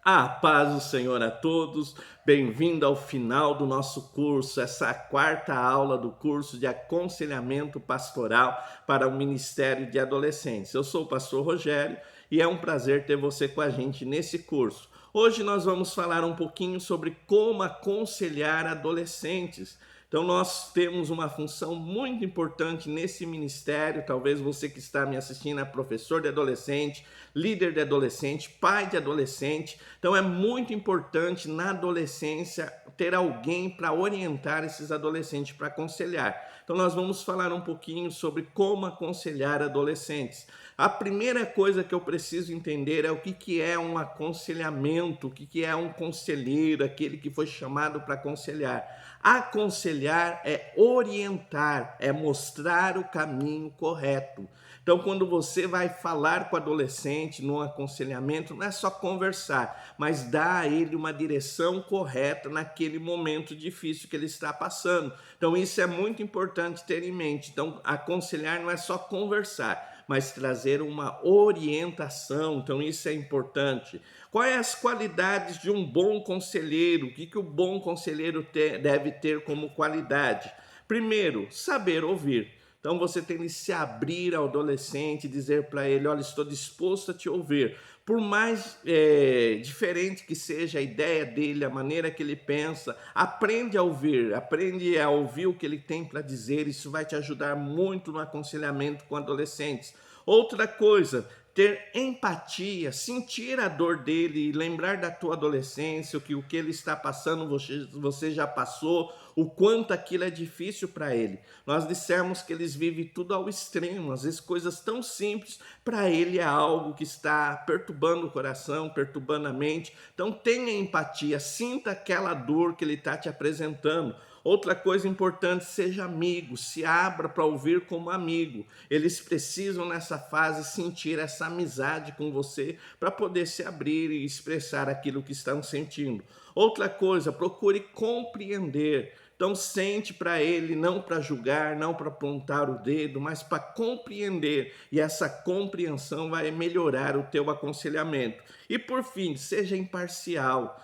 A paz do Senhor a todos, bem-vindo ao final do nosso curso, essa quarta aula do curso de aconselhamento pastoral para o Ministério de Adolescentes. Eu sou o pastor Rogério e é um prazer ter você com a gente nesse curso. Hoje nós vamos falar um pouquinho sobre como aconselhar adolescentes. Então, nós temos uma função muito importante nesse ministério. Talvez você que está me assistindo é professor de adolescente, líder de adolescente, pai de adolescente. Então, é muito importante na adolescência ter alguém para orientar esses adolescentes, para aconselhar. Então, nós vamos falar um pouquinho sobre como aconselhar adolescentes. A primeira coisa que eu preciso entender é o que é um aconselhamento, o que é um conselheiro, aquele que foi chamado para aconselhar. Aconselhar é orientar, é mostrar o caminho correto. Então, quando você vai falar com o adolescente no aconselhamento, não é só conversar, mas dar a ele uma direção correta naquele momento difícil que ele está passando. Então, isso é muito importante ter em mente. Então, aconselhar não é só conversar, mas trazer uma orientação. Então, isso é importante. Quais as qualidades de um bom conselheiro? O que o bom conselheiro deve ter como qualidade? Primeiro, saber ouvir. Então você tem que se abrir ao adolescente, dizer para ele: olha, estou disposto a te ouvir. Por mais diferente que seja a ideia dele, a maneira que ele pensa, aprende a ouvir o que ele tem para dizer. Isso vai te ajudar muito no aconselhamento com adolescentes. Outra coisa, ter empatia, sentir a dor dele, lembrar da tua adolescência, o que ele está passando, você já passou, o quanto aquilo é difícil para ele. Nós dissemos que eles vivem tudo ao extremo, às vezes coisas tão simples, para ele é algo que está perturbando o coração, perturbando a mente. Então tenha empatia, sinta aquela dor que ele está te apresentando. Outra coisa importante, seja amigo, se abra para ouvir como amigo. Eles precisam nessa fase sentir essa amizade com você para poder se abrir e expressar aquilo que estão sentindo. Outra coisa, procure compreender. Então sente para ele, não para julgar, não para apontar o dedo, mas para compreender. E essa compreensão vai melhorar o teu aconselhamento. E por fim, seja imparcial.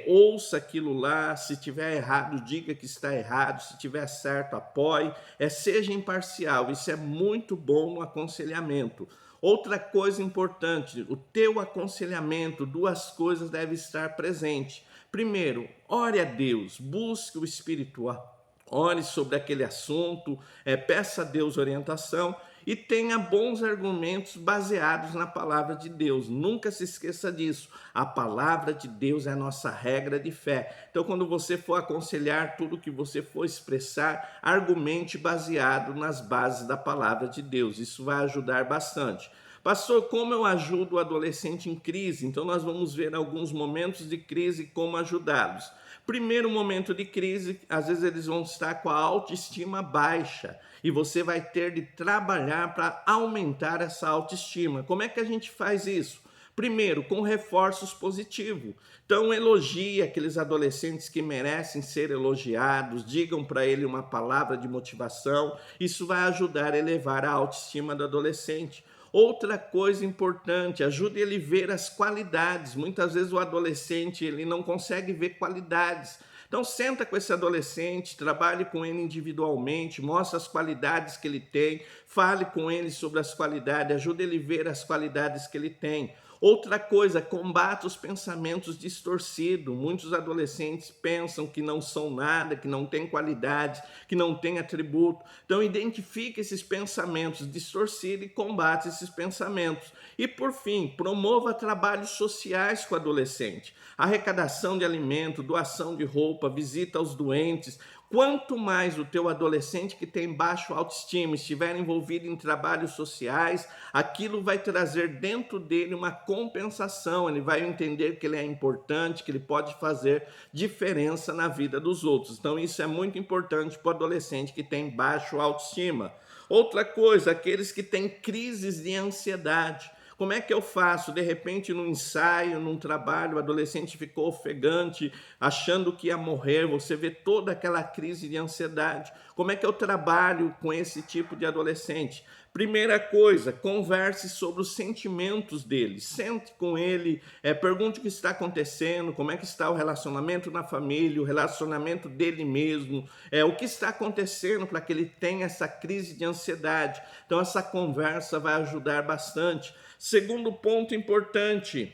Ouça aquilo lá, se tiver errado, diga que está errado, se tiver certo, apoie. Seja imparcial, isso é muito bom no aconselhamento. Outra coisa importante, o teu aconselhamento, duas coisas devem estar presentes. Primeiro, ore a Deus, busque o espiritual, ore sobre aquele assunto, peça a Deus orientação e tenha bons argumentos baseados na palavra de Deus. Nunca se esqueça disso. A palavra de Deus é a nossa regra de fé. Então, quando você for aconselhar, tudo que você for expressar, argumente baseado nas bases da palavra de Deus. Isso vai ajudar bastante. Pastor, como eu ajudo o adolescente em crise? Então nós vamos ver alguns momentos de crise e como ajudá-los. Primeiro momento de crise, às vezes eles vão estar com a autoestima baixa e você vai ter de trabalhar para aumentar essa autoestima. Como é que a gente faz isso? Primeiro, com reforços positivos. Então, elogie aqueles adolescentes que merecem ser elogiados, digam para ele uma palavra de motivação. Isso vai ajudar a elevar a autoestima do adolescente. Outra coisa importante, ajude ele a ver as qualidades. Muitas vezes o adolescente ele não consegue ver qualidades. Então senta com esse adolescente, trabalhe com ele individualmente, mostre as qualidades que ele tem, fale com ele sobre as qualidades, ajude ele a ver as qualidades que ele tem. Outra coisa, combate os pensamentos distorcidos. Muitos adolescentes pensam que não são nada, que não têm qualidade, que não têm atributo. Então, identifique esses pensamentos distorcidos e combate esses pensamentos. E, por fim, promova trabalhos sociais com o adolescente. Arrecadação de alimento, doação de roupa, visita aos doentes. Quanto mais o teu adolescente que tem baixo autoestima estiver envolvido em trabalhos sociais, aquilo vai trazer dentro dele uma compensação. Ele vai entender que ele é importante, que ele pode fazer diferença na vida dos outros. Então isso é muito importante para o adolescente que tem baixo autoestima. Outra coisa, aqueles que têm crises de ansiedade. Como é que eu faço? De repente, num ensaio, num trabalho, o adolescente ficou ofegante, achando que ia morrer, você vê toda aquela crise de ansiedade. Como é que eu trabalho com esse tipo de adolescente? Primeira coisa, converse sobre os sentimentos dele, sente com ele, pergunte o que está acontecendo, como é que está o relacionamento na família, o relacionamento dele mesmo, o que está acontecendo para que ele tenha essa crise de ansiedade. Então essa conversa vai ajudar bastante. Segundo ponto importante,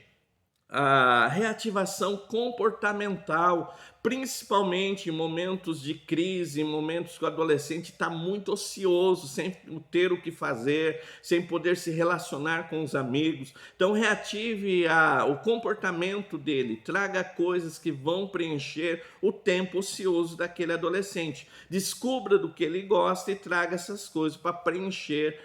a reativação comportamental, principalmente em momentos de crise, em momentos que o adolescente está muito ocioso, sem ter o que fazer, sem poder se relacionar com os amigos. Então, reative o comportamento dele, traga coisas que vão preencher o tempo ocioso daquele adolescente. Descubra do que ele gosta e traga essas coisas para preencher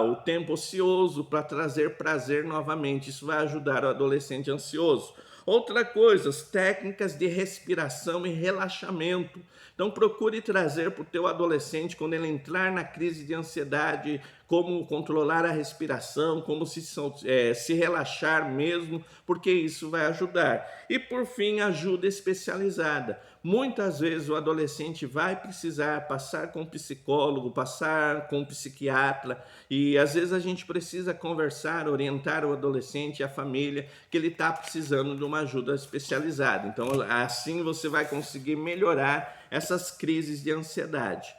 o tempo ocioso, para trazer prazer novamente. Isso vai ajudar o adolescente ansioso. Outra coisa, as técnicas de respiração e relaxamento. Então procure trazer para o teu adolescente, quando ele entrar na crise de ansiedade, como controlar a respiração, como se relaxar mesmo, porque isso vai ajudar. E por fim, ajuda especializada. Muitas vezes o adolescente vai precisar passar com um psicólogo, passar com um psiquiatra, e às vezes a gente precisa conversar, orientar o adolescente e a família que ele está precisando de uma ajuda especializada. Então assim você vai conseguir melhorar essas crises de ansiedade.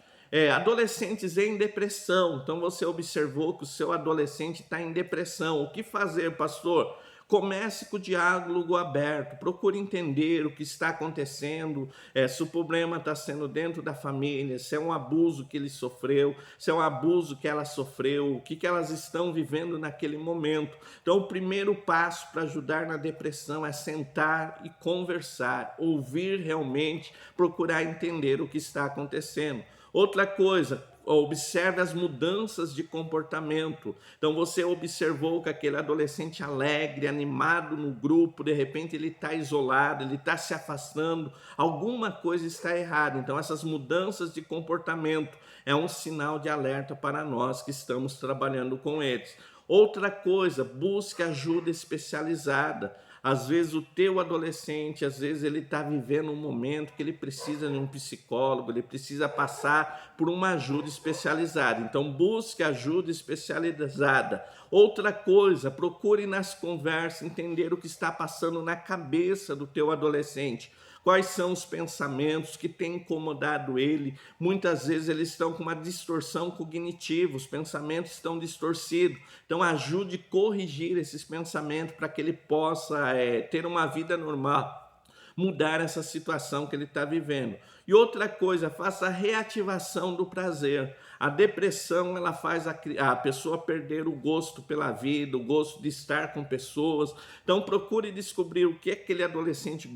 Adolescentes em depressão. Então você observou que o seu adolescente está em depressão. O que fazer, pastor? Comece com o diálogo aberto, procure entender o que está acontecendo, se o problema está sendo dentro da família, se é um abuso que ele sofreu, se é um abuso que ela sofreu, o que elas estão vivendo naquele momento. Então, o primeiro passo para ajudar na depressão é sentar e conversar, ouvir realmente, procurar entender o que está acontecendo. Outra coisa, observe as mudanças de comportamento. Então você observou que aquele adolescente alegre, animado no grupo, de repente ele está isolado, ele está se afastando, alguma coisa está errada. Então essas mudanças de comportamento é um sinal de alerta para nós que estamos trabalhando com eles. Outra coisa, busque ajuda especializada. Às vezes o teu adolescente, às vezes ele está vivendo um momento que ele precisa de um psicólogo, ele precisa passar por uma ajuda especializada. Então busque ajuda especializada. Outra coisa, procure nas conversas entender o que está passando na cabeça do teu adolescente. Quais são os pensamentos que têm incomodado ele? Muitas vezes eles estão com uma distorção cognitiva, os pensamentos estão distorcidos. Então ajude a corrigir esses pensamentos para que ele possa ter uma vida normal, mudar essa situação que ele está vivendo. E outra coisa, faça a reativação do prazer. A depressão, ela faz a pessoa perder o gosto pela vida, o gosto de estar com pessoas. Então procure descobrir o que aquele adolescente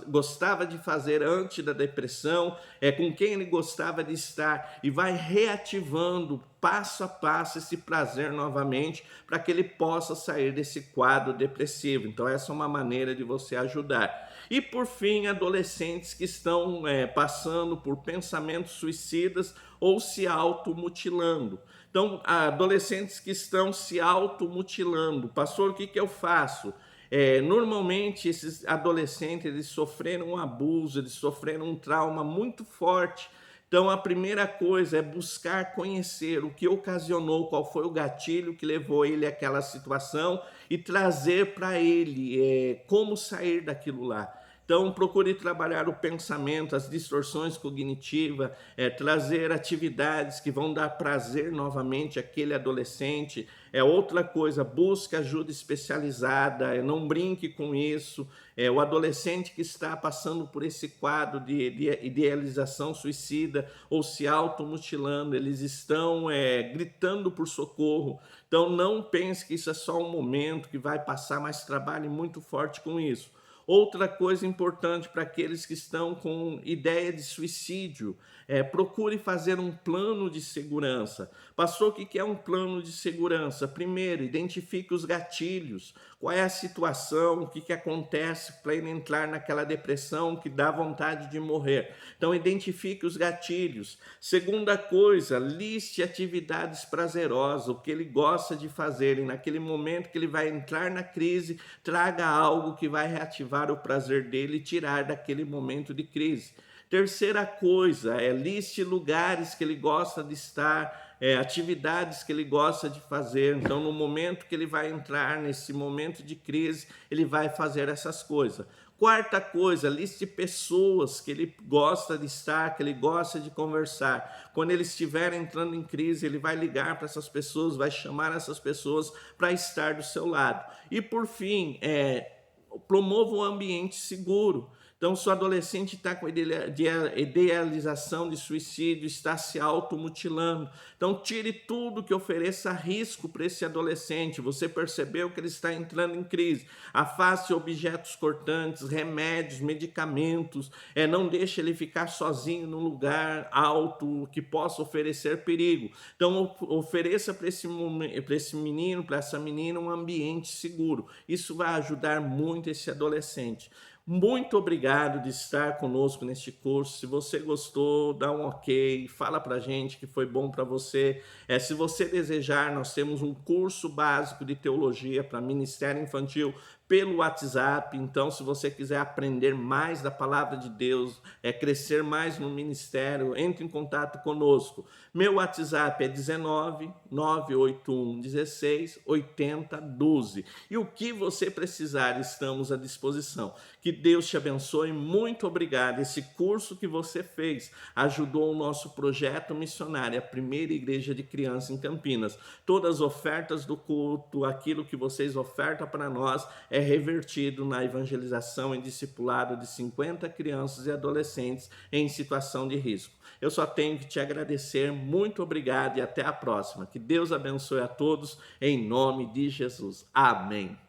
gostava de fazer antes da depressão, com quem ele gostava de estar, e vai reativando passo a passo esse prazer novamente, para que ele possa sair desse quadro depressivo. Então essa é uma maneira de você ajudar. E por fim, adolescentes que estão passando por pensamentos suicidas ou se automutilando. Então, adolescentes que estão se automutilando. Pastor, o que eu faço? Normalmente esses adolescentes eles sofreram um abuso, eles sofreram um trauma muito forte. Então a primeira coisa é buscar conhecer o que ocasionou, qual foi o gatilho que levou ele àquela situação e trazer para ele como sair daquilo lá. Então procure trabalhar o pensamento, as distorções cognitivas, trazer atividades que vão dar prazer novamente àquele adolescente. Outra coisa, busque ajuda especializada, não brinque com isso. O adolescente que está passando por esse quadro de idealização suicida ou se automutilando, eles estão gritando por socorro. Então não pense que isso é só um momento que vai passar, mas trabalhe muito forte com isso. Outra coisa importante para aqueles que estão com ideia de suicídio, procure fazer um plano de segurança. Pastor, o que é um plano de segurança? Primeiro, identifique os gatilhos. Qual é a situação, o que acontece para ele entrar naquela depressão que dá vontade de morrer. Então, identifique os gatilhos. Segunda coisa, liste atividades prazerosas, o que ele gosta de fazer. E naquele momento que ele vai entrar na crise, traga algo que vai reativar o prazer dele e tirar daquele momento de crise. Terceira coisa, liste lugares que ele gosta de estar, atividades que ele gosta de fazer. Então, no momento que ele vai entrar nesse momento de crise, ele vai fazer essas coisas. Quarta coisa, liste pessoas que ele gosta de estar, que ele gosta de conversar. Quando ele estiver entrando em crise, ele vai ligar para essas pessoas, vai chamar essas pessoas para estar do seu lado. E por fim, promova um ambiente seguro. Então, se o adolescente está com idealização de suicídio, está se automutilando, então tire tudo que ofereça risco para esse adolescente. Você percebeu que ele está entrando em crise. Afaste objetos cortantes, remédios, medicamentos. Não deixe ele ficar sozinho num lugar alto que possa oferecer perigo. Então, ofereça para esse menino, para essa menina, um ambiente seguro. Isso vai ajudar muito esse adolescente. Muito obrigado de estar conosco neste curso. Se você gostou, dá um ok, fala pra gente que foi bom para você. Se você desejar, nós temos um curso básico de teologia para ministério infantil pelo WhatsApp. Então, se você quiser aprender mais da palavra de Deus, crescer mais no ministério, entre em contato conosco. Meu WhatsApp é 19 981 16 80 12. E o que você precisar, estamos à disposição. Que Deus te abençoe. Muito obrigado. Esse curso que você fez ajudou o nosso projeto missionário, a primeira igreja de criança em Campinas. Todas as ofertas do culto, aquilo que vocês ofertam para nós, é revertido na evangelização e discipulado de 50 crianças e adolescentes em situação de risco. Eu só tenho que te agradecer. Muito obrigado e até a próxima. Que Deus abençoe a todos em nome de Jesus. Amém.